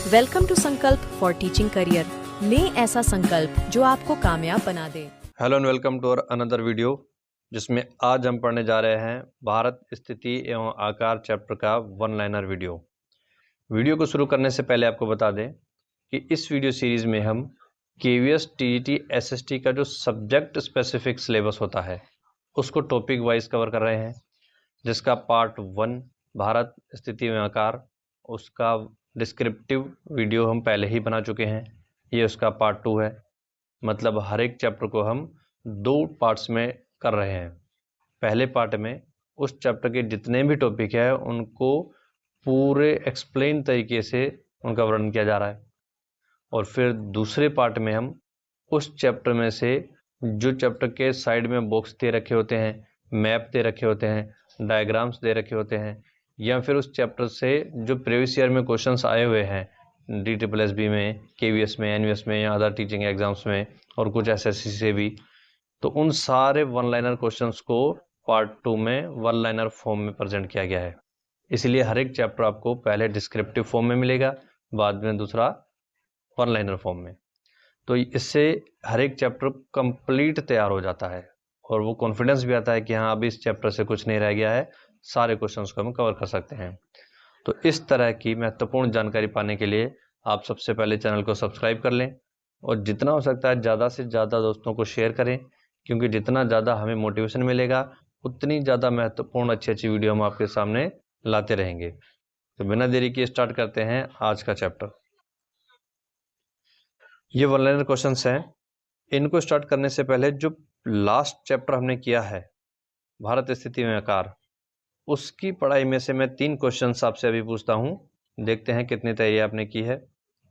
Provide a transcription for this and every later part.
Welcome to Sankalp for teaching career. लें ऐसा संकल्प जो आपको कामयाब बना दे। Hello and welcome to our another video, जिसमें आज हम पढ़ने जा रहे हैं भारत स्थिति एवं आकार चैप्टर का वन लाइनर वीडियो को शुरू करने से पहले आपको बता दें कि इस वीडियो सीरीज में हम केवीएस टीजीटी एसएसटी का जो सब्जेक्ट स्पेसिफिक सिलेबस होता है उसको टॉपिक वाइज कवर कर रहे हैं, जिसका पार्ट 1 भारत स्थिति एवं आकार, उसका डिस्क्रिप्टिव वीडियो हम पहले ही बना चुके हैं। ये उसका पार्ट 2 है। मतलब हर एक चैप्टर को हम 2 पार्ट्स में कर रहे हैं। पहले पार्ट में उस चैप्टर के जितने भी टॉपिक है उनको पूरे एक्सप्लेन तरीके से उनका वर्णन किया जा रहा है, और फिर दूसरे पार्ट में हम उस चैप्टर में से जो चैप्टर के साइड में बॉक्स दे रखे होते हैं, मैप दे रखे होते हैं, डायग्राम्स दे रखे होते हैं, या फिर उस चैप्टर से जो प्रीवियस ईयर में क्वेश्चंस आए हुए हैं DSSB में, KVS में, NVS में या अदर टीचिंग एग्जाम्स में, और कुछ SSC से भी, तो उन सारे वन लाइनर क्वेश्चंस को पार्ट 2 में वन लाइनर फॉर्म में प्रेजेंट किया गया है। इसलिए हर एक चैप्टर आपको पहले डिस्क्रिप्टिव फॉर्म में मिलेगा, बाद में दूसरा वन लाइनर फॉर्म में। तो इससे हर एक चैप्टर कंप्लीट तैयार हो जाता है और वो कॉन्फिडेंस भी आता है कि हाँ, अभी इस चैप्टर से कुछ नहीं रह गया है, सारे क्वेश्चंस को हम कवर कर सकते हैं। तो इस तरह की महत्वपूर्ण जानकारी पाने के लिए आप सबसे पहले चैनल को सब्सक्राइब कर लें और जितना हो सकता है ज़्यादा से ज़्यादा दोस्तों को शेयर करें, क्योंकि जितना ज़्यादा हमें मोटिवेशन मिलेगा उतनी ज़्यादा महत्वपूर्ण अच्छी वीडियो हम आपके सामने लाते रहेंगे। तो बिना देरी के स्टार्ट करते हैं आज का चैप्टर। ये वन लाइनर क्वेश्चंस हैं। इनको स्टार्ट करने से पहले जो लास्ट चैप्टर हमने किया है भारत स्थिति में आकार, उसकी पढ़ाई में से मैं 3 क्वेश्चंस आपसे अभी पूछता हूँ, देखते हैं कितनी तैयारी आपने की है।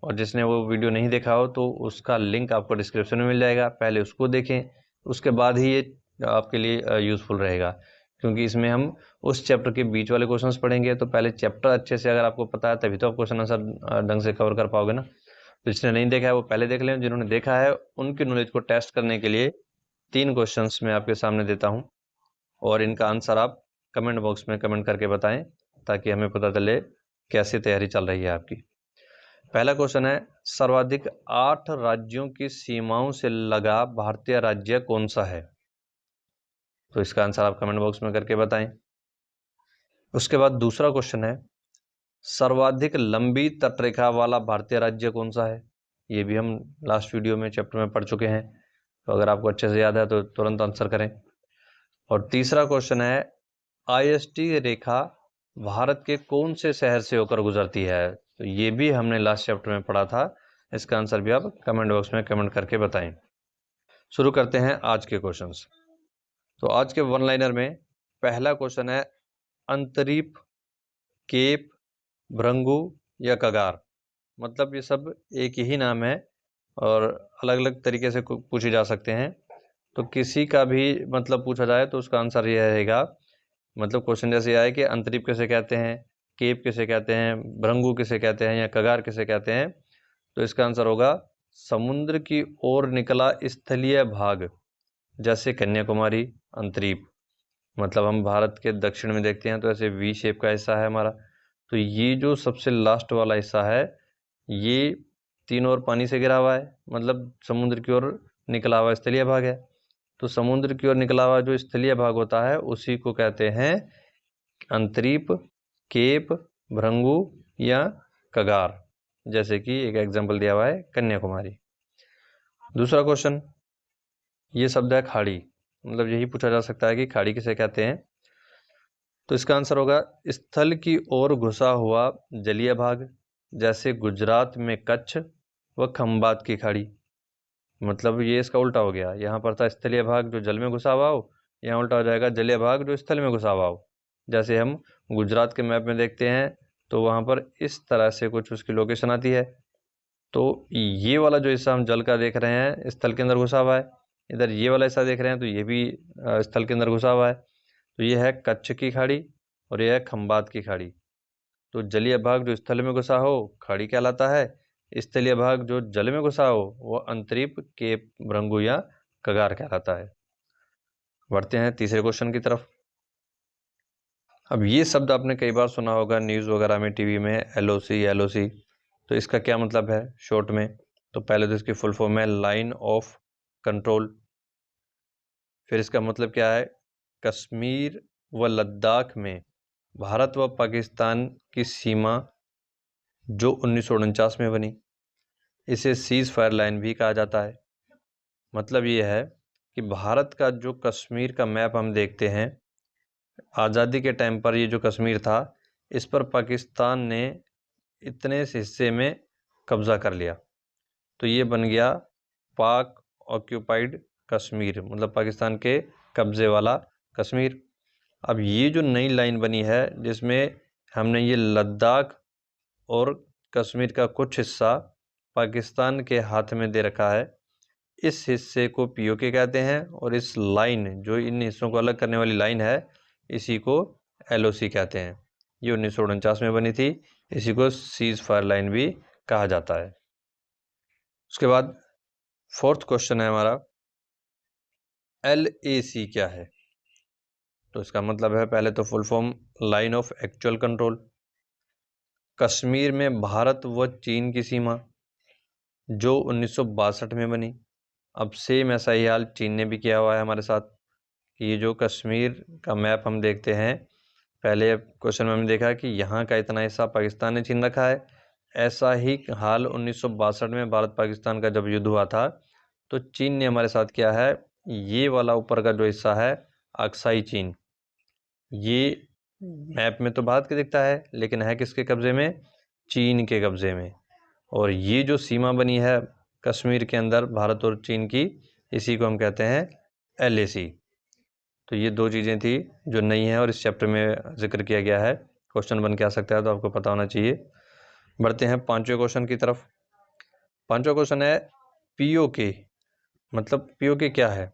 और जिसने वो वीडियो नहीं देखा हो तो उसका लिंक आपको डिस्क्रिप्शन में मिल जाएगा, पहले उसको देखें, उसके बाद ही ये आपके लिए यूज़फुल रहेगा, क्योंकि इसमें हम उस चैप्टर के बीच वाले क्वेश्चंस पढ़ेंगे। तो पहले चैप्टर अच्छे से अगर आपको पता है तभी तो आप क्वेश्चन आंसर ढंग से कवर कर पाओगे ना। तो जिसने नहीं देखा है वो पहले देख लें, जिन्होंने देखा है उनकी नॉलेज को टेस्ट करने के लिए 3 क्वेश्चंस मैं आपके सामने देता हूँ, और इनका आंसर आप कमेंट बॉक्स में कमेंट करके बताएं, ताकि हमें पता चले कैसी तैयारी चल रही है आपकी। पहला क्वेश्चन है, सर्वाधिक 8 राज्यों की सीमाओं से लगा भारतीय राज्य कौन सा है? तो इसका आंसर आप कमेंट बॉक्स में करके बताएं। उसके बाद दूसरा क्वेश्चन है, सर्वाधिक लंबी तटरेखा वाला भारतीय राज्य कौन सा है? ये भी हम लास्ट वीडियो में चैप्टर में पढ़ चुके हैं, तो अगर आपको अच्छे से याद है तो तुरंत आंसर करें। और तीसरा क्वेश्चन है, IST रेखा भारत के कौन से शहर से होकर गुजरती है? तो ये भी हमने लास्ट चैप्टर में पढ़ा था। इसका आंसर भी आप कमेंट बॉक्स में कमेंट करके बताएं। शुरू करते हैं आज के क्वेश्चंस। तो आज के वन लाइनर में पहला क्वेश्चन है, अंतरीप, केप, भृंगु या कगार। मतलब ये सब एक ही नाम है और अलग अलग तरीके से पूछे जा सकते हैं। तो किसी का भी मतलब पूछा जाए तो उसका आंसर ये रहेगा, मतलब क्वेश्चन जैसे आए कि अंतरीप किसे कहते हैं, केप किसे कहते हैं, भृंगु किसे कहते हैं या कगार किसे कहते हैं, तो इसका आंसर होगा समुद्र की ओर निकला स्थलीय भाग, जैसे कन्याकुमारी अंतरीप। मतलब हम भारत के दक्षिण में देखते हैं तो ऐसे V शेप का हिस्सा है हमारा, तो ये जो सबसे लास्ट वाला हिस्सा है ये तीनों ओर पानी से घिरा हुआ है, मतलब समुद्र की ओर निकला हुआ स्थलीय भाग है। तो समुद्र की ओर निकला हुआ जो स्थलीय भाग होता है उसी को कहते हैं अंतरीप, केप, भृंगु या कगार। जैसे कि एक एग्जांपल दिया हुआ है कन्याकुमारी। दूसरा क्वेश्चन, ये शब्द है खाड़ी। मतलब यही पूछा जा सकता है कि खाड़ी किसे कहते हैं? तो इसका आंसर होगा स्थल की ओर घुसा हुआ जलीय भाग, जैसे गुजरात में कच्छ व खंबात की खाड़ी। मतलब ये इसका उल्टा हो गया, यहाँ पर था स्थलीय भाग जो जल में घुसा हुआ हो, यहाँ उल्टा हो जाएगा जलीय भाग जो स्थल में घुसा हुआ हो। जैसे हम गुजरात के मैप में देखते हैं तो वहाँ पर इस तरह से कुछ उसकी लोकेशन आती है। तो ये वाला जो हिस्सा हम जल का देख रहे हैं स्थल के अंदर घुसा हुआ है, इधर ये वाला हिस्सा देख रहे हैं तो ये भी स्थल के अंदर घुसा हुआ है। तो ये है कच्छ की खाड़ी और ये है खंबात की खाड़ी। तो जलीय भाग जो स्थल में घुसा हो खाड़ी कहलाता है, स्थलीय भाग जो जल में घुसा हो वो अंतरीप, केप, भृंगु या कगार कहलाता है। बढ़ते हैं तीसरे क्वेश्चन की तरफ। अब ये शब्द आपने कई बार सुना होगा न्यूज़ वगैरह में, टीवी में, LOC LOC। तो इसका क्या मतलब है शॉर्ट में? तो पहले तो इसकी फुल फॉर्म है लाइन ऑफ कंट्रोल। फिर इसका मतलब क्या है? कश्मीर व लद्दाख में भारत व पाकिस्तान की सीमा जो 1949 में बनी, इसे सीज फायर लाइन भी कहा जाता है। मतलब ये है कि भारत का जो कश्मीर का मैप हम देखते हैं, आज़ादी के टाइम पर ये जो कश्मीर था, इस पर पाकिस्तान ने इतने हिस्से में कब्ज़ा कर लिया, तो ये बन गया पाक ऑक्यूपाइड कश्मीर, मतलब पाकिस्तान के कब्ज़े वाला कश्मीर। अब ये जो नई लाइन बनी है, जिसमें हमने ये लद्दाख और कश्मीर का कुछ हिस्सा पाकिस्तान के हाथ में दे रखा है, इस हिस्से को पीओके कहते हैं, और इस लाइन जो इन हिस्सों को अलग करने वाली लाइन है, इसी को एलओसी कहते हैं। ये 1949 में बनी थी, इसी को सीज फायर लाइन भी कहा जाता है। उसके बाद फोर्थ क्वेश्चन है हमारा, LAC क्या है? तो इसका मतलब है, पहले तो full form line of actual control. Kashmir में भारत व चीन की सीमा जो 1962 में बनी। अब सेम ऐसा ही हाल चीन ने भी किया हुआ है हमारे साथ, कि ये जो कश्मीर का मैप हम देखते हैं, पहले क्वेश्चन में हमने देखा कि यहाँ का इतना हिस्सा पाकिस्तान ने छीन रखा है। ऐसा ही हाल 1962 में भारत पाकिस्तान का जब युद्ध हुआ था, तो चीन ने हमारे साथ किया है, ये वाला ऊपर का जो हिस्सा है अक्साई चीन, ये मैप में तो भारत के दिखता है, लेकिन है किसके कब्ज़े में? चीन के कब्ज़े में। और ये जो सीमा बनी है कश्मीर के अंदर भारत और चीन की, इसी को हम कहते हैं LAC। तो ये दो चीज़ें थी जो नई हैं और इस चैप्टर में जिक्र किया गया है। क्वेश्चन बन के आ सकता है, तो आपको पता होना चाहिए। बढ़ते हैं पांचवें क्वेश्चन की तरफ। पांचवा क्वेश्चन है POK, मतलब POK क्या है?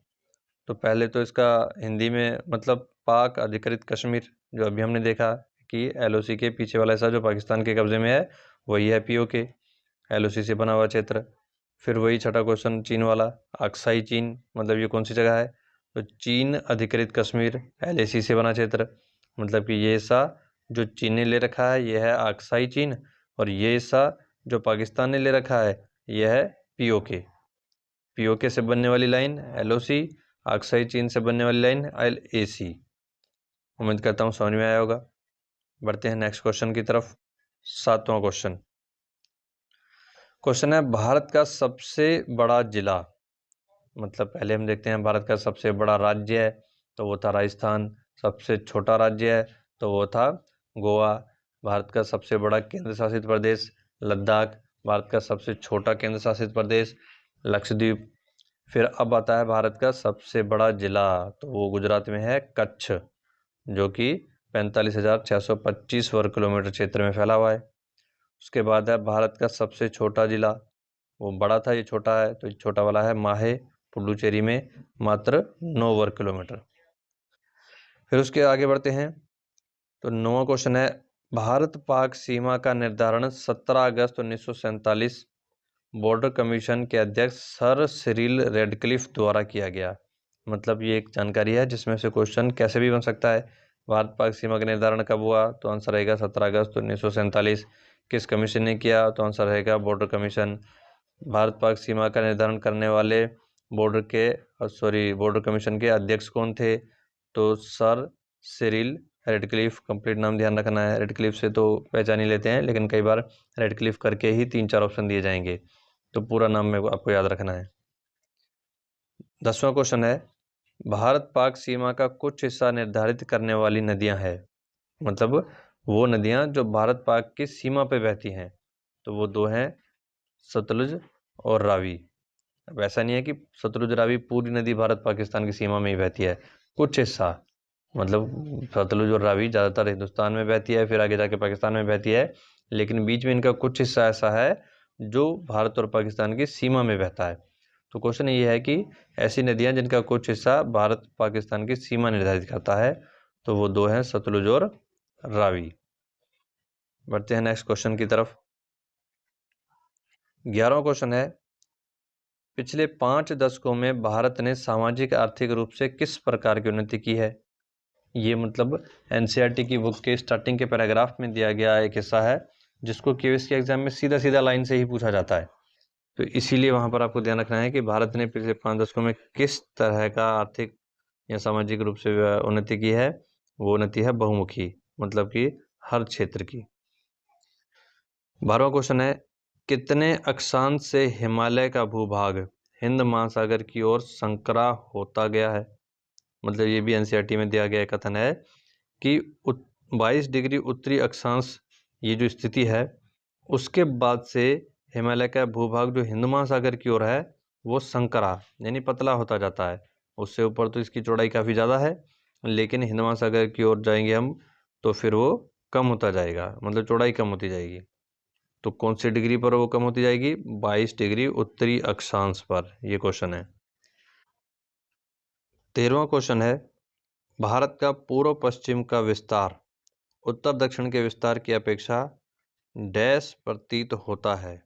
तो पहले तो इसका हिंदी में मतलब पाक अधिकृत कश्मीर, जो अभी हमने देखा कि LOC के पीछे वाला हिस्सा जो पाकिस्तान के कब्ज़े में है, वही है POK, LOC से बना हुआ क्षेत्र। फिर वही छठा क्वेश्चन चीन वाला, अक्साई चीन, मतलब ये कौन सी जगह है? तो चीन अधिकृत कश्मीर, LAC से बना क्षेत्र, मतलब कि ये हिस्सा जो चीन ने ले रखा है ये है अक्साई चीन, और ये हिस्सा जो पाकिस्तान ने ले रखा है ये है POK से बनने वाली लाइन LOC, अक्साई चीन से बनने वाली लाइन LAC। उम्मीद करता हूँ समझ में आया होगा। बढ़ते हैं नेक्स्ट क्वेश्चन की तरफ। सातवां क्वेश्चन है भारत का सबसे बड़ा जिला। मतलब पहले हम देखते हैं भारत का सबसे बड़ा राज्य है, तो वो था राजस्थान। सबसे छोटा राज्य है, तो वो था गोवा। भारत का सबसे बड़ा केंद्र शासित प्रदेश लद्दाख। भारत का सबसे छोटा केंद्र शासित प्रदेश लक्षद्वीप। फिर अब आता है भारत का सबसे बड़ा जिला, तो वो गुजरात में है कच्छ, जो कि 45,625 वर्ग किलोमीटर क्षेत्र में फैला हुआ है। उसके बाद है भारत का सबसे छोटा जिला, वो बड़ा था, ये छोटा है, तो छोटा वाला है माहे, पुडुचेरी में, मात्र 9 वर्ग किलोमीटर। फिर उसके आगे बढ़ते हैं, तो 9वां क्वेश्चन है भारत पाक सीमा का निर्धारण 17 अगस्त 1947 बॉर्डर कमीशन के अध्यक्ष सर सिरिल रेडक्लिफ द्वारा किया गया। मतलब ये एक जानकारी है जिसमें से क्वेश्चन कैसे भी बन सकता है। भारत पाक सीमा का निर्धारण कब हुआ? तो आंसर रहेगा 17 अगस्त 1947। किस कमीशन ने किया? तो आंसर रहेगा बॉर्डर कमीशन। भारत पाक सीमा का निर्धारण करने वाले बॉर्डर कमीशन के अध्यक्ष कौन थे? तो सर सिरिल रेडक्लिफ। कंप्लीट नाम ध्यान रखना है, रेडक्लिफ से तो पहचान ही लेते हैं, लेकिन कई बार रेडक्लिफ करके ही 3-4 ऑप्शन दिए जाएंगे, तो पूरा नाम में आपको याद रखना है। 10वां क्वेश्चन है भारत पाक सीमा का कुछ हिस्सा निर्धारित करने वाली नदियां हैं। मतलब वो नदियां जो भारत पाक की सीमा पे बहती हैं, तो वो दो हैं सतलुज और रावी। अब ऐसा नहीं है कि सतलुज रावी पूरी नदी भारत पाकिस्तान की सीमा में ही बहती है, कुछ हिस्सा, मतलब सतलुज और रावी ज़्यादातर हिंदुस्तान में बहती है, फिर आगे जाके पाकिस्तान में बहती है, लेकिन बीच में इनका कुछ हिस्सा ऐसा है जो भारत और पाकिस्तान की सीमा में बहता है। तो क्वेश्चन ये है कि ऐसी नदियां जिनका कुछ हिस्सा भारत पाकिस्तान की सीमा निर्धारित करता है, तो वो दो हैं सतलुज और रावी। बढ़ते हैं नेक्स्ट क्वेश्चन की तरफ। 11वां क्वेश्चन है पिछले 5 दशकों में भारत ने सामाजिक आर्थिक रूप से किस प्रकार की उन्नति की है? ये मतलब NCERT की बुक के स्टार्टिंग के पैराग्राफ में दिया गया एक हिस्सा है, जिसको केवीएस के एग्जाम में सीधा सीधा लाइन से ही पूछा जाता है। तो इसीलिए वहाँ पर आपको ध्यान रखना है कि भारत ने पिछले 5 दशकों में किस तरह का आर्थिक या सामाजिक रूप से उन्नति की है। वो उन्नति है बहुमुखी, मतलब कि हर क्षेत्र की। 12वां क्वेश्चन है, कितने अक्षांश से हिमालय का भूभाग हिंद महासागर की ओर संकरा होता गया है। मतलब ये भी एनसीईआरटी में दिया गया कथन है कि 22 डिग्री उत्तरी अक्षांश ये जो स्थिति है उसके बाद से हिमालय का भूभाग जो हिंद महासागर की ओर है वो संकरा यानी पतला होता जाता है। उससे ऊपर तो इसकी चौड़ाई काफ़ी ज़्यादा है, लेकिन हिंद महासागर की ओर जाएंगे हम तो फिर वो कम होता जाएगा, मतलब चौड़ाई कम होती जाएगी। तो कौन सी डिग्री पर वो कम होती जाएगी? 22 डिग्री उत्तरी अक्षांश पर। ये क्वेश्चन है। 13वां क्वेश्चन है, भारत का पूर्व पश्चिम का विस्तार उत्तर दक्षिण के विस्तार की अपेक्षा डैश प्रतीत होता है।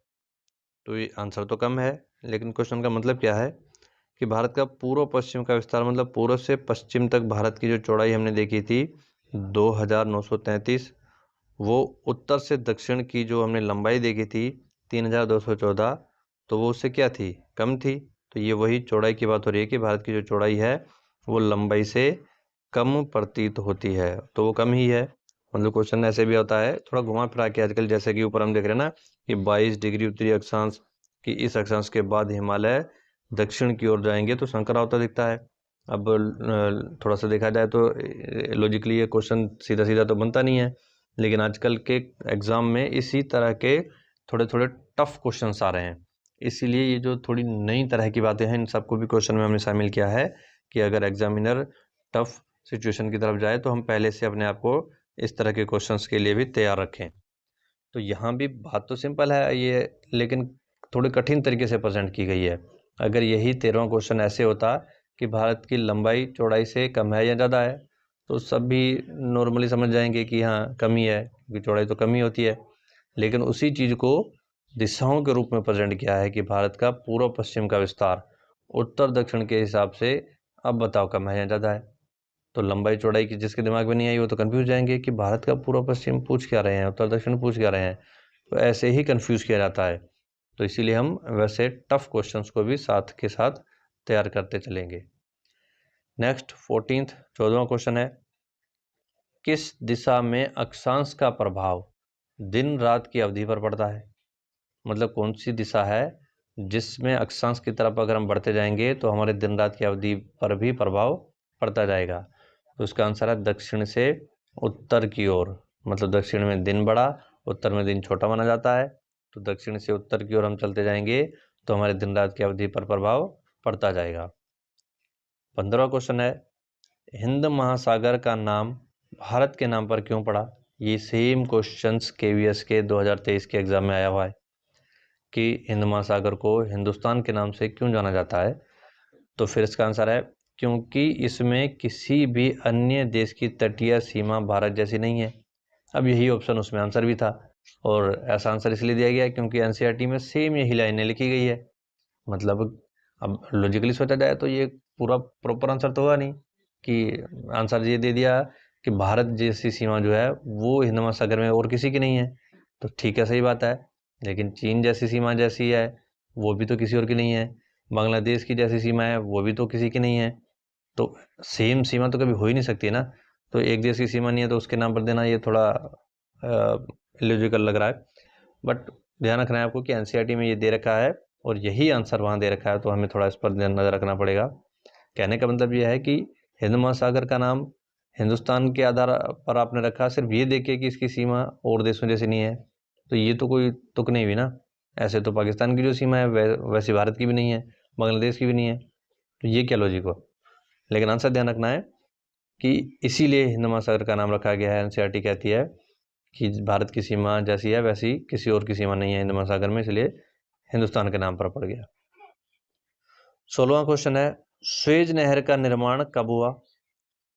तो ये आंसर तो कम है, लेकिन क्वेश्चन का मतलब क्या है कि भारत का पूर्व पश्चिम का विस्तार मतलब पूर्व से पश्चिम तक भारत की जो चौड़ाई हमने देखी थी 2933, वो उत्तर से दक्षिण की जो हमने लंबाई देखी थी 3214, तो वो उससे क्या थी? कम थी। तो ये वही चौड़ाई की बात हो रही है कि भारत की जो चौड़ाई है वो लंबाई से कम प्रतीत होती है, तो वो कम ही है। मतलब क्वेश्चन ऐसे भी होता है थोड़ा घुमा फिरा के आजकल, जैसे कि ऊपर हम देख रहे हैं ना कि 22 डिग्री उत्तरी अक्षांश की इस अक्षांश के बाद हिमालय दक्षिण की ओर जाएंगे तो संकरा होता दिखता है। अब थोड़ा सा देखा जाए तो लॉजिकली ये क्वेश्चन सीधा सीधा तो बनता नहीं है, लेकिन आजकल के एग्ज़ाम में इसी तरह के थोड़े थोड़े टफ क्वेश्चंस आ रहे हैं। इसीलिए ये जो थोड़ी नई तरह की बातें हैं इन सबको भी क्वेश्चन में हमने शामिल किया है कि अगर एग्जामिनर टफ सिचुएशन की तरफ जाए तो हम पहले से अपने आप को इस तरह के क्वेश्चंस के लिए भी तैयार रखें। तो यहाँ भी बात तो सिंपल है ये, लेकिन थोड़ी कठिन तरीके से प्रेजेंट की गई है। अगर यही 13वां क्वेश्चन ऐसे होता कि भारत की लंबाई चौड़ाई से कम है या ज़्यादा है तो सब भी नॉर्मली समझ जाएंगे कि हाँ कमी है, क्योंकि चौड़ाई तो कमी होती है। लेकिन उसी चीज़ को दिशाओं के रूप में प्रेजेंट किया है कि भारत का पूर्व पश्चिम का विस्तार उत्तर दक्षिण के हिसाब से अब बताओ कम है या ज़्यादा है। तो लंबाई चौड़ाई की जिसके दिमाग में नहीं आई वो तो कन्फ्यूज जाएंगे कि भारत का पूर्व पश्चिम पूछ क्या रहे हैं, उत्तर दक्षिण पूछ क्या रहे हैं। तो ऐसे ही कन्फ्यूज किया जाता है। तो इसीलिए हम वैसे टफ क्वेश्चंस को भी साथ के साथ तैयार करते चलेंगे। नेक्स्ट 14वां क्वेश्चन है, किस दिशा में अक्षांश का प्रभाव दिन रात की अवधि पर पड़ता है। मतलब कौन सी दिशा है जिसमें अक्षांश की तरफ अगर हम बढ़ते जाएंगे तो हमारे दिन रात की अवधि पर भी प्रभाव पड़ता जाएगा। तो उसका आंसर है दक्षिण से उत्तर की ओर। मतलब दक्षिण में दिन बड़ा, उत्तर में दिन छोटा माना जाता है। तो दक्षिण से उत्तर की ओर हम चलते जाएंगे तो हमारे दिन रात की अवधि पर प्रभाव पड़ता जाएगा। 15वां क्वेश्चन है, हिंद महासागर का नाम भारत के नाम पर क्यों पड़ा। ये सेम क्वेश्चंस केवीएस के 2023 के एग्जाम में आया हुआ है कि हिंद महासागर को हिंदुस्तान के नाम से क्यों जाना जाता है। तो फिर इसका आंसर है क्योंकि इसमें किसी भी अन्य देश की तटीय सीमा भारत जैसी नहीं है। अब यही ऑप्शन उसमें आंसर भी था, और ऐसा आंसर इसलिए दिया गया है क्योंकि एनसीईआरटी में सेम यही लाइनें लिखी गई है। मतलब अब लॉजिकली सोचा जाए तो ये पूरा प्रॉपर आंसर तो होगा नहीं कि आंसर ये दे दिया कि भारत जैसी सीमा जो है वो हिंद महासागर में और किसी की नहीं है। तो ठीक है, सही बात है, लेकिन चीन जैसी सीमा जैसी है वो भी तो किसी और की नहीं है। बांग्लादेश की जैसी सीमा है वो भी तो किसी की नहीं है। तो सेम सीमा तो कभी हो ही नहीं सकती ना। तो एक देश की सीमा नहीं है तो उसके नाम पर देना ये थोड़ा इलॉजिकल लग रहा है। बट ध्यान रखना है आपको कि एनसीईआरटी में ये दे रखा है और यही आंसर वहाँ दे रखा है, तो हमें थोड़ा इस पर नज़र रखना पड़ेगा। कहने का मतलब ये है कि हिंद महासागर का नाम हिंदुस्तान के आधार पर आपने रखा सिर्फ ये देख के कि इसकी सीमा और देशों जैसी नहीं है, तो ये तो कोई तुक नहीं हुई ना। ऐसे तो पाकिस्तान की जो सीमा है वैसी भारत की भी नहीं है, बांग्लादेश की भी नहीं है। तो ये क्या लॉजिक हो। लेकिन आंसर ध्यान रखना है कि इसीलिए हिंद महासागर का नाम रखा गया है। एनसीईआरटी कहती है कि भारत की सीमा जैसी है वैसी किसी और की सीमा नहीं है हिंद महासागर में, इसलिए हिंदुस्तान के नाम पर पड़ गया। 16वां क्वेश्चन है, स्वेज नहर का निर्माण कब हुआ।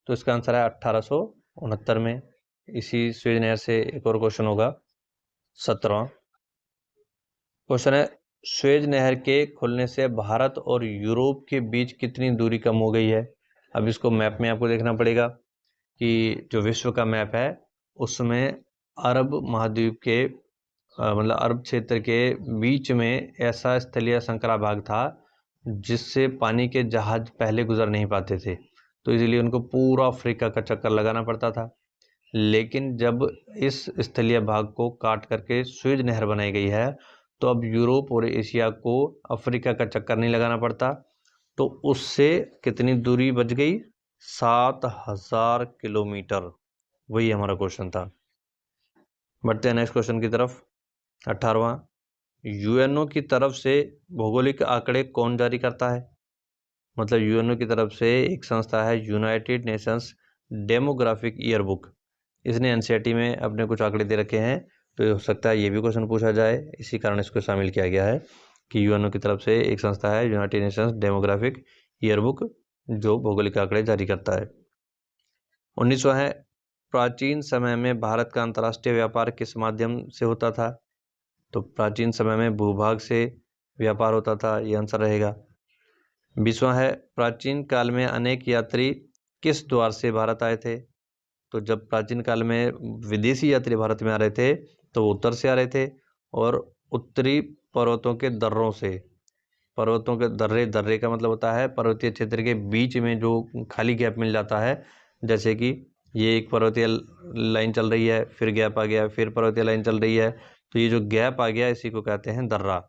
तो इसका आंसर है 1869 में। इसी स्वेज नहर से एक और क्वेश्चन होगा 17वां क्वेश्चन है, स्वेज नहर के खुलने से भारत और यूरोप के बीच कितनी दूरी कम हो गई है। अब इसको मैप में आपको देखना पड़ेगा कि जो विश्व का मैप है उसमें अरब महाद्वीप के मतलब अरब क्षेत्र के बीच में ऐसा स्थलीय संकरा भाग था जिससे पानी के जहाज पहले गुजर नहीं पाते थे, तो इसलिए उनको पूरा अफ्रीका का चक्कर लगाना पड़ता था। लेकिन जब इस स्थलीय भाग को काट करके स्वेज नहर बनाई गई है, तो अब यूरोप और एशिया को अफ्रीका का चक्कर नहीं लगाना पड़ता। तो उससे कितनी दूरी बच गई? 7000 किलोमीटर। वही हमारा क्वेश्चन था। बढ़ते हैं नेक्स्ट क्वेश्चन की तरफ। 18वां, यूएनओ की तरफ से भौगोलिक आंकड़े कौन जारी करता है? मतलब यूएनओ की तरफ से एक संस्था है यूनाइटेड नेशंस डेमोग्राफिक ईयरबुक। इसने एनसीईआरटी में अपने कुछ आंकड़े दे रखे हैं, तो हो सकता है ये भी क्वेश्चन पूछा जाए, इसी कारण इसको शामिल किया गया है कि यूएनओ की तरफ से एक संस्था है यूनाइटेड नेशंस डेमोग्राफिक ईयरबुक जो भौगोलिक आंकड़े जारी करता है। 19वां है, प्राचीन समय में भारत का अंतर्राष्ट्रीय व्यापार किस माध्यम से होता था? तो प्राचीन समय में भूभाग से व्यापार होता था, ये आंसर रहेगा। 20वां है, प्राचीन काल में अनेक यात्री किस द्वार से भारत आए थे? तो जब प्राचीन काल में विदेशी यात्री भारत में आ रहे थे तो वो उत्तर से आ रहे थे और उत्तरी पर्वतों के दर्रों से। पर्वतों के दर्रे का मतलब होता है पर्वतीय क्षेत्र के बीच में जो खाली गैप मिल जाता है, जैसे कि ये एक पर्वतीय लाइन चल रही है, फिर गैप आ गया, फिर पर्वतीय लाइन चल रही है, तो ये जो गैप आ गया इसी को कहते हैं दर्रा।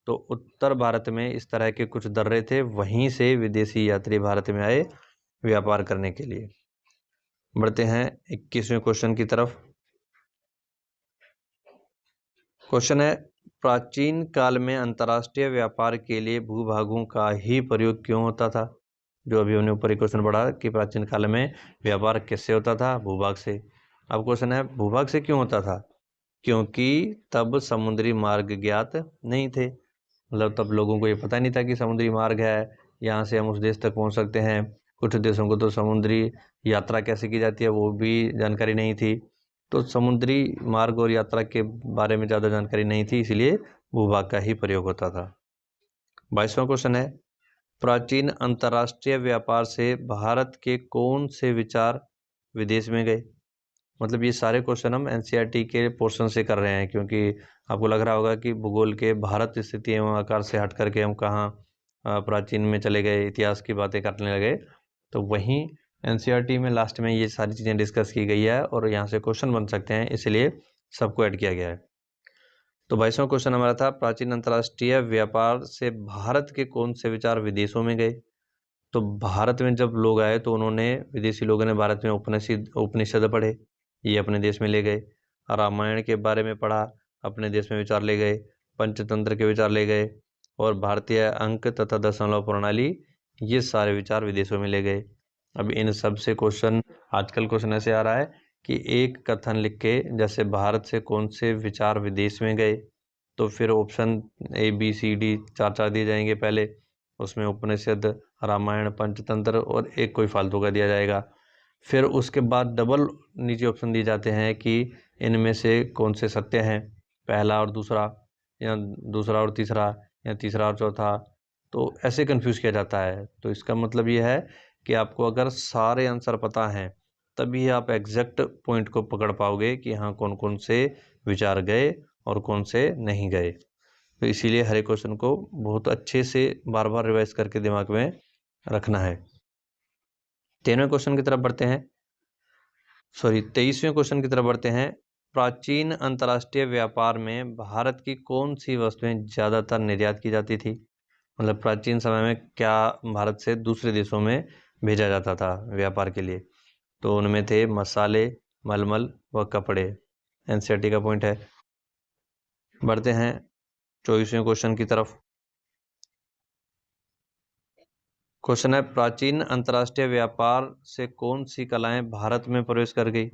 तो उत्तर भारत में इस तरह के कुछ दर्रे थे, वहीं से विदेशी यात्री भारत में आए व्यापार करने के लिए। बढ़ते हैं 21वें क्वेश्चन की तरफ। क्वेश्चन है, प्राचीन काल में अंतर्राष्ट्रीय व्यापार के लिए भूभागों का ही प्रयोग क्यों होता था? जो अभी हमने ऊपर ही क्वेश्चन पढ़ा कि प्राचीन काल में व्यापार किससे होता था? भूभाग से। अब क्वेश्चन है, भूभाग से क्यों होता था? क्योंकि तब समुद्री मार्ग ज्ञात नहीं थे। मतलब तब लोगों को ये पता नहीं था कि समुद्री मार्ग है, यहाँ से हम उस देश तक पहुँच सकते हैं। कुछ देशों को तो समुद्री यात्रा कैसे की जाती है वो भी जानकारी नहीं थी, तो समुद्री मार्ग और यात्रा के बारे में ज़्यादा जानकारी नहीं थी, इसलिए भूभाग का ही प्रयोग होता था। 22वां क्वेश्चन है, प्राचीन अंतर्राष्ट्रीय व्यापार से भारत के कौन से विचार विदेश में गए? मतलब ये सारे क्वेश्चन हम एनसीईआरटी के पोर्शन से कर रहे हैं, क्योंकि आपको लग रहा होगा कि भूगोल के भारत स्थिति एवं आकार से हट करके हम कहाँ प्राचीन में चले गए, इतिहास की बातें करने लगे। तो वहीं एनसीईआरटी में लास्ट में ये सारी चीज़ें डिस्कस की गई है और यहाँ से क्वेश्चन बन सकते हैं, इसलिए सबको ऐड किया गया है। तो 22वां क्वेश्चन हमारा था, प्राचीन अंतर्राष्ट्रीय व्यापार से भारत के कौन से विचार विदेशों में गए? तो भारत में जब लोग आए तो उन्होंने, विदेशी लोगों ने भारत में उपनिषद पढ़े, ये अपने देश में ले गए। रामायण के बारे में पढ़ा, अपने देश में विचार ले गए। पंचतंत्र के विचार ले गए और भारतीय अंक तथा दशमलव प्रणाली, ये सारे विचार विदेशों में ले गए। अब इन सब से क्वेश्चन, आजकल क्वेश्चन ऐसे आ रहा है कि एक कथन लिख के, जैसे भारत से कौन से विचार विदेश में गए, तो फिर ऑप्शन ABCD 4 दिए जाएंगे पहले, उसमें उपनिषद, रामायण, पंचतंत्र और एक कोई फालतू का दिया जाएगा। फिर उसके बाद डबल नीचे ऑप्शन दिए जाते हैं कि इनमें से कौन से सत्य हैं, पहला और दूसरा, या दूसरा और तीसरा, या तीसरा और चौथा। तो ऐसे कंफ्यूज किया जाता है। तो इसका मतलब ये है कि आपको अगर सारे आंसर पता हैं तभी आप एग्जैक्ट पॉइंट को पकड़ पाओगे कि हाँ कौन कौन से विचार गए और कौन से नहीं गए। तो इसीलिए हर एक क्वेश्चन को बहुत अच्छे से बार बार रिवाइज करके दिमाग में रखना है। 23वें क्वेश्चन की तरफ बढ़ते हैं, 23वें क्वेश्चन की तरफ बढ़ते हैं। प्राचीन अंतर्राष्ट्रीय व्यापार में भारत की कौन सी वस्तुएं ज़्यादातर निर्यात की जाती थी? मतलब प्राचीन समय में क्या भारत से दूसरे देशों में भेजा जाता था व्यापार के लिए? तो उनमें थे मसाले, मलमल व कपड़े। एनसीईआरटी का पॉइंट है। बढ़ते हैं 24वें क्वेश्चन की तरफ। क्वेश्चन है, प्राचीन अंतर्राष्ट्रीय व्यापार से कौन सी कलाएं भारत में प्रवेश कर गई?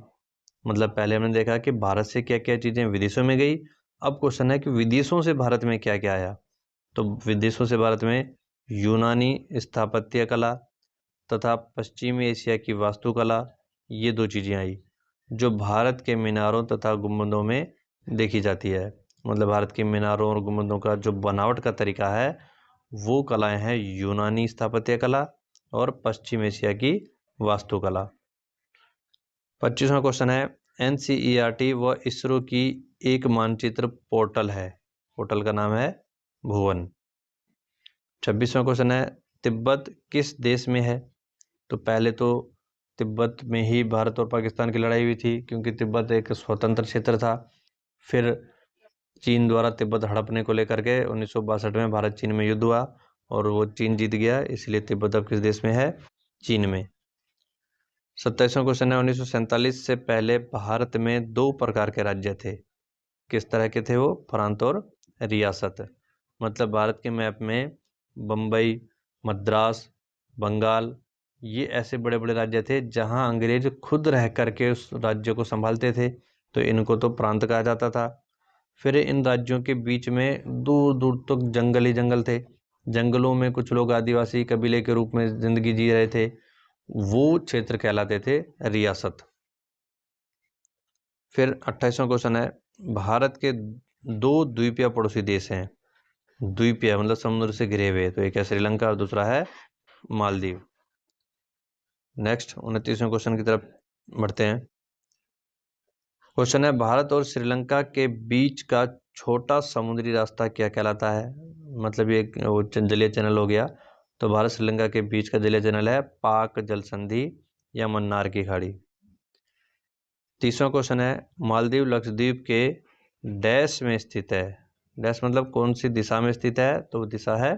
मतलब पहले हमने देखा कि भारत से क्या क्या चीज़ें विदेशों में गई, अब क्वेश्चन है कि विदेशों से भारत में क्या क्या आया। तो विदेशों से भारत में यूनानी स्थापत्य कला तथा पश्चिमी एशिया की वास्तुकला, ये 2 चीज़ें आई जो भारत के मीनारों तथा गुंबदों में देखी जाती है। मतलब भारत के मीनारों और गुंबदों का जो बनावट का तरीका है वो कलाएं हैं यूनानी स्थापत्य कला और पश्चिम एशिया की वास्तुकला। 25वां क्वेश्चन है, एनसीईआरटी व इसरो की एक मानचित्र पोर्टल है, पोर्टल का नाम है भुवन। 26वां क्वेश्चन है, तिब्बत किस देश में है? तो पहले तो तिब्बत में ही भारत और पाकिस्तान की लड़ाई हुई थी, क्योंकि तिब्बत एक स्वतंत्र क्षेत्र था। फिर चीन द्वारा तिब्बत हड़पने को लेकर के 1962 में भारत चीन में युद्ध हुआ और वो चीन जीत गया, इसलिए तिब्बत अब किस देश में है? चीन में। 27वां क्वेश्चन है, 1947 से पहले भारत में 2 प्रकार के राज्य थे। किस तरह के थे वो? प्रांत और रियासत। मतलब भारत के मैप में बम्बई, मद्रास, बंगाल, ये ऐसे बड़े बड़े राज्य थे जहां अंग्रेज खुद रह करके उस राज्य को संभालते थे, तो इनको तो प्रांत कहा जाता था। फिर इन राज्यों के बीच में दूर दूर तक जंगल ही जंगल थे, जंगलों में कुछ लोग आदिवासी कबीले के रूप में जिंदगी जी रहे थे, वो क्षेत्र कहलाते थे रियासत। फिर 28वां क्वेश्चन है, भारत के 2 द्वीपीय पड़ोसी देश हैं। द्वीपीय मतलब समुद्र से घिरे हुए, तो एक है श्रीलंका और दूसरा है मालदीव। नेक्स्ट 29वें क्वेश्चन की तरफ बढ़ते हैं। क्वेश्चन है, भारत और श्रीलंका के बीच का छोटा समुद्री रास्ता क्या कहलाता है? मतलब ये वो जलीय चैनल हो गया, तो भारत श्रीलंका के बीच का जलीय चैनल है पाक जल संधि या मन्नार की खाड़ी। 30वां क्वेश्चन है, मालदीव लक्षद्वीप के डैश में स्थित है। डैश मतलब कौन सी दिशा में स्थित है? तो दिशा है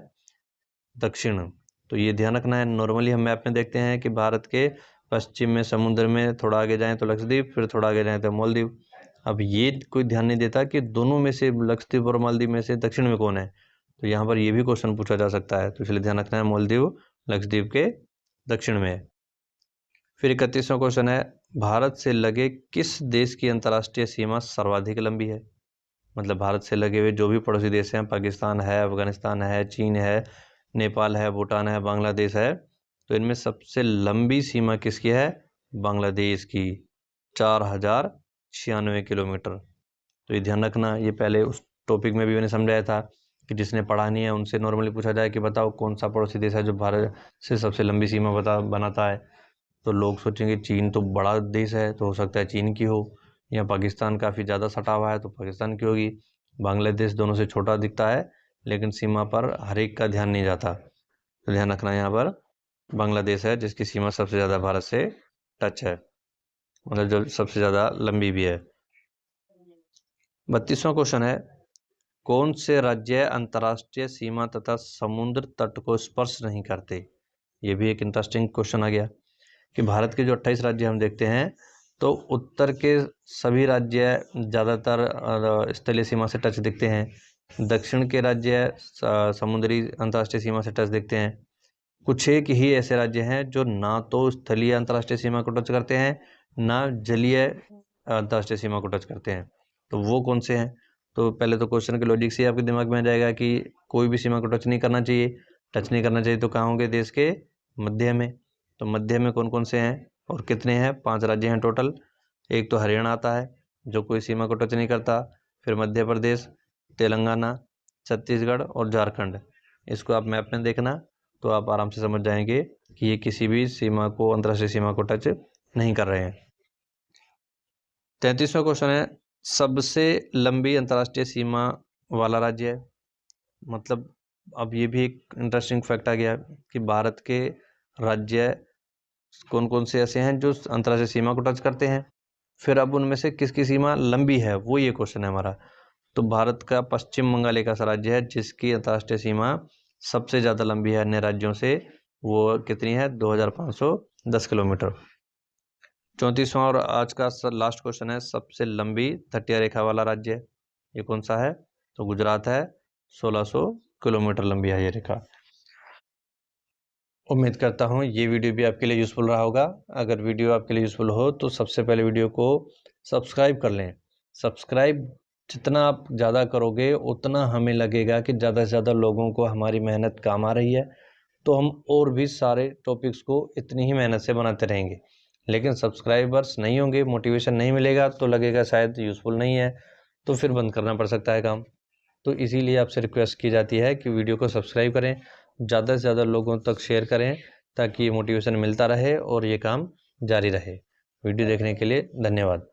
दक्षिण। तो ये ध्यान रखना है। नॉर्मली हम मैप में देखते हैं कि भारत के पश्चिम में समुद्र में थोड़ा आगे जाएं तो लक्षद्वीप, फिर थोड़ा आगे जाएं तो मालदीव। अब ये कोई ध्यान नहीं देता कि दोनों में से, लक्षद्वीप और मालदीव में से दक्षिण में कौन है, तो यहाँ पर ये भी क्वेश्चन पूछा जा सकता है, तो इसलिए ध्यान रखना है मालदीव लक्षद्वीप के दक्षिण में है। फिर 31वां क्वेश्चन है, भारत से लगे किस देश की अंतर्राष्ट्रीय सीमा सर्वाधिक लंबी है? मतलब भारत से लगे हुए जो भी पड़ोसी देश हैं, पाकिस्तान है, अफगानिस्तान है, चीन है, नेपाल है, भूटान है, बांग्लादेश है, तो इनमें सबसे लंबी सीमा किसकी है? बांग्लादेश की, 4096 किलोमीटर। तो ये ध्यान रखना, ये पहले उस टॉपिक में भी मैंने समझाया था कि जिसने पढ़ा नहीं है उनसे नॉर्मली पूछा जाए कि बताओ कौन सा पड़ोसी देश है जो भारत से सबसे लंबी सीमा बनाता है, तो लोग सोचेंगे चीन तो बड़ा देश है, तो हो सकता है चीन की हो, या पाकिस्तान काफ़ी ज़्यादा सटा हुआ है तो पाकिस्तान की होगी, बांग्लादेश दोनों से छोटा दिखता है, लेकिन सीमा पर हर एक का ध्यान नहीं जाता, तो ध्यान रखना यहाँ पर बांग्लादेश है जिसकी सीमा सबसे ज़्यादा भारत से टच है, मतलब जो सबसे ज़्यादा लंबी भी है। 32वां क्वेश्चन है, कौन से राज्य अंतर्राष्ट्रीय सीमा तथा समुद्र तट को स्पर्श नहीं करते? ये भी एक इंटरेस्टिंग क्वेश्चन आ गया कि भारत के जो 28 राज्य हम देखते हैं, तो उत्तर के सभी राज्य ज़्यादातर स्थलीय सीमा से टच दिखते हैं, दक्षिण के राज्य समुद्री अंतर्राष्ट्रीय सीमा से टच दिखते हैं, कुछ एक ही ऐसे राज्य हैं जो ना तो स्थलीय अंतर्राष्ट्रीय सीमा को टच करते हैं, ना जलीय अंतर्राष्ट्रीय सीमा को टच करते हैं, तो वो कौन से हैं? तो पहले तो क्वेश्चन के लॉजिक से आपके दिमाग में आ जाएगा कि कोई भी सीमा को टच नहीं करना चाहिए। टच नहीं करना चाहिए तो कहाँ होंगे? देश के मध्य में। तो मध्य में कौन कौन से हैं और कितने हैं? 5 राज्य हैं टोटल। एक तो हरियाणा आता है जो कोई सीमा को टच नहीं करता, फिर मध्य प्रदेश, तेलंगाना, छत्तीसगढ़ और झारखंड। इसको आप मैप में देखना तो आप आराम से समझ जाएंगे कि ये किसी भी सीमा को, अंतर्राष्ट्रीय सीमा को टच नहीं कर रहे हैं। 33वां क्वेश्चन है, सबसे लंबी अंतर्राष्ट्रीय सीमा वाला राज्य है। मतलब अब ये भी एक इंटरेस्टिंग फैक्ट आ गया कि भारत के राज्य कौन कौन से ऐसे हैं जो अंतर्राष्ट्रीय सीमा को टच करते हैं, फिर अब उनमें से किसकी सीमा लंबी है, वो ये क्वेश्चन है हमारा। तो भारत का पश्चिम बंगाल एक ऐसा राज्य है जिसकी अंतर्राष्ट्रीय सीमा सबसे ज़्यादा लंबी है अन्य राज्यों से। वो कितनी है? 2510 किलोमीटर। 34वां और आज का लास्ट क्वेश्चन है, सबसे लंबी तटीय रेखा वाला राज्य ये कौन सा है? तो गुजरात है, 1600 किलोमीटर लंबी है ये रेखा। उम्मीद करता हूँ ये वीडियो भी आपके लिए यूज़फुल रहा होगा। अगर वीडियो आपके लिए यूज़फुल हो तो सबसे पहले वीडियो को सब्सक्राइब कर लें। सब्सक्राइब जितना आप ज़्यादा करोगे उतना हमें लगेगा कि ज़्यादा से ज़्यादा लोगों को हमारी मेहनत काम आ रही है, तो हम और भी सारे टॉपिक्स को इतनी ही मेहनत से बनाते रहेंगे। लेकिन सब्सक्राइबर्स नहीं होंगे, मोटिवेशन नहीं मिलेगा, तो लगेगा शायद यूज़फुल नहीं है, तो फिर बंद करना पड़ सकता है काम। तो इसीलिए आपसे रिक्वेस्ट की जाती है कि वीडियो को सब्सक्राइब करें, ज़्यादा से ज़्यादा लोगों तक शेयर करें ताकि मोटिवेशन मिलता रहे और ये काम जारी रहे। वीडियो देखने के लिए धन्यवाद।